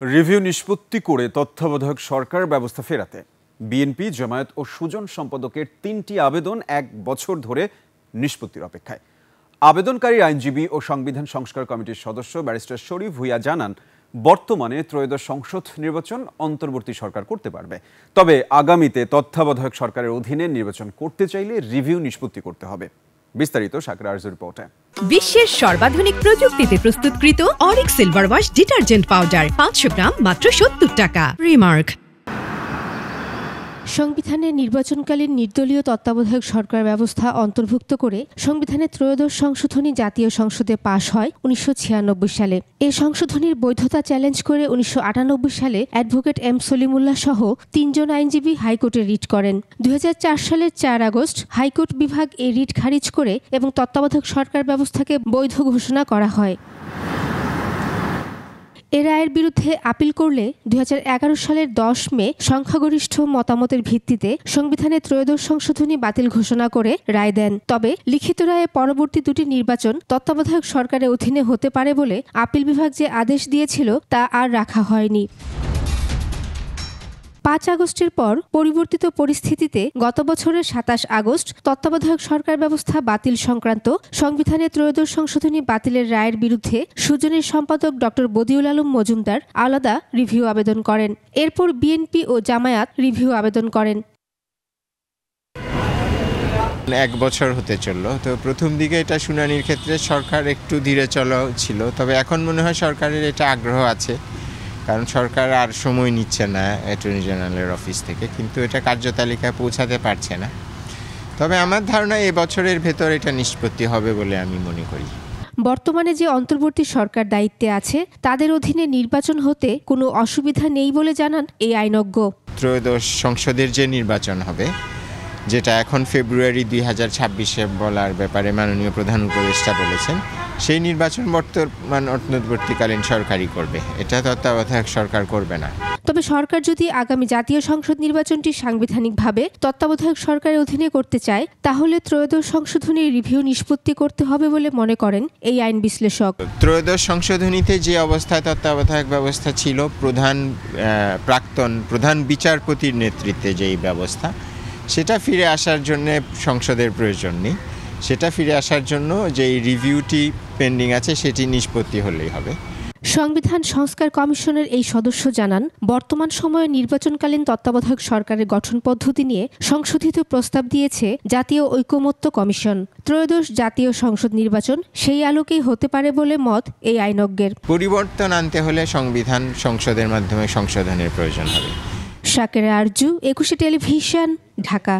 Review নিষ্পত্তি করে তত্ত্বাবধায়ক সরকার ব্যবস্থা ফেরাতে বিএনপি, জামায়াত ও সুজন সম্পাদকের ৩টি আবেদন ১ বছর ধরে নিষ্পত্তির অপেক্ষায়। আবেদনকারী আইনজীবী ও সংবিধান সংস্কার কমিটির সদস্য ব্যারিস্টার শরীফ ভূঁইয়া জানান, বর্তমানে ত্রয়োদশ সংসদ নির্বাচন অন্তর্বর্তী সরকার করতে পারবে, তবে আগামীতে তত্ত্বাবধায়ক সরকারের অধীনে নির্বাচন করতে চাইলে রিভিউ নিষ্পত্তি করতে হবে। বিস্তারিত শাকিরা আরজুর রিপোর্টে। বিশ্বের সর্বাধুনিক প্রযুক্তিতে প্রস্তুতকৃত Arik silver wash detergent powder 500 গ্রাম মাত্র 70 টাকা। রিমার্ক। সংবিধানে নির্বাচনকালীন নির্দলীয় তত্ত্বাবধায়ক সরকার ব্যবস্থা অন্তর্ভুক্ত করে সংবিধানের ত্রয়োদশ সংশোধনী জাতীয় সংসদে পাশ হয় ১৯৯৬ সালে। এ সংশোধনীর বৈধতা চ্যালেঞ্জ করে ১৯৯৮ সালে অ্যাডভোকেট এম সলিমুল্লাহ সহ ৩ জন আইনজীবী হাইকোর্টে রিট করেন। ২০০৪ সালের ৪ আগস্ট হাইকোর্ট বিভাগ এই রিট খারিজ করে এবং তত্ত্বাবধায়ক সরকার ব্যবস্থাকে বৈধ ঘোষণা করা হয়। এ রায়ের বিরুদ্ধে আপিল করলে ২০১১ সালের ১০ মে সংখ্যাগরিষ্ঠ মতামতের ভিত্তিতে সংবিধানের ত্রয়োদশ সংশোধনী বাতিল ঘোষণা করে রায় দেন। তবে লিখিত রায়ে পরবর্তী দুটি নির্বাচন তত্ত্বাবধায়ক সরকারের অধীনে হতে পারে বলে আপিল বিভাগ যে আদেশ দিয়েছিল তা আর রাখা হয়নি। ৫ আগস্টের পর পরিবর্তিত পরিস্থিতিতে গত বছরের ২৭ আগস্ট তত্ত্বাবধায়ক সরকার ব্যবস্থা বাতিল সংক্রান্ত সংবিধানের ত্রয়োদশ সংশোধনী বাতিলের রায়ের বিরুদ্ধে সুজনের সম্পাদক ড বদিউল আলম মজুমদার আলাদা রিভিউ আবেদন করেন। এরপর বিএনপি ও জামায়াত রিভিউ আবেদন করেন। ১ বছর হতে চলল, তো প্রথম দিকে এটা শুনানির ক্ষেত্রে সরকার একটু ধীরে চলা ছিল, তবে এখন মনে হয় সরকারের এটা আগ্রহ আছে, কারণ সরকার আর সময় নিচ্ছে না অ্যাটর্নি জেনারেলের অফিস থেকে, কিন্তু এটা কার্যতালিকায় পৌঁছাতে পারছে না। তবে আমার ধারণা এ বছরের ভেতর এটা নিষ্পত্তি হবে বলে আমি মনে করি। বর্তমানে যে অন্তর্বর্তী সরকার দায়িত্বে আছে তাদের অধীনে নির্বাচন হতে কোনো অসুবিধা নেই বলে জানান এই আইনজ্ঞ। ত্রয়োদশ সংসদের যে নির্বাচন হবে, যেটা এখন ফেব্রুয়ারি ২০২৬-এ বলার ব্যাপারে মাননীয় প্রধান উপদেষ্টা বলেছেন, সেই নির্বাচন বর্তমান অন্তর্বর্তীকালীন সরকারই করবে, এটা তত্ত্বাবধায়ক সরকার করবে না। তবে সরকার যদি আগামী জাতীয় সংসদ নির্বাচনটি সাংবিধানিকভাবে তত্ত্বাবধায়ক সরকারের অধীনে করতে চায়, তাহলে ত্রয়োদশ সংশোধনীর রিভিউ নিষ্পত্তি করতে হবে বলে মনে করেন এই আইন বিশ্লেষক। ত্রয়োদশ সংশোধনীতে যে অবস্থায় তত্ত্বাবধায়ক ব্যবস্থা ছিল, প্রাক্তন প্রধান বিচারপতির নেতৃত্বে যেই ব্যবস্থা, সেটা ফিরে আসার জন্য সংসদের প্রয়োজন নেই। সেটা ফিরে আসার জন্য যে রিভিউটি পেন্ডিং আছে সেটি নিষ্পত্তি হলেই হবে। সংবিধান সংস্কার কমিশনের এই সদস্য জানান, বর্তমান সময়ে নির্বাচনকালীন তত্ত্বাবধায়ক সরকারের গঠন পদ্ধতি নিয়ে সংশোধিত প্রস্তাব দিয়েছে জাতীয় ঐকমত্য কমিশন। ত্রয়োদশ জাতীয় সংসদ নির্বাচন সেই আলোকেই হতে পারে বলে মত এই আইনজ্ঞের। পরিবর্তন আনতে হলে সংবিধান সংসদের মাধ্যমে সংশোধনের প্রয়োজন হবে। শাকিরা আরজু, ২১ টেলিভিশন, ঢাকা।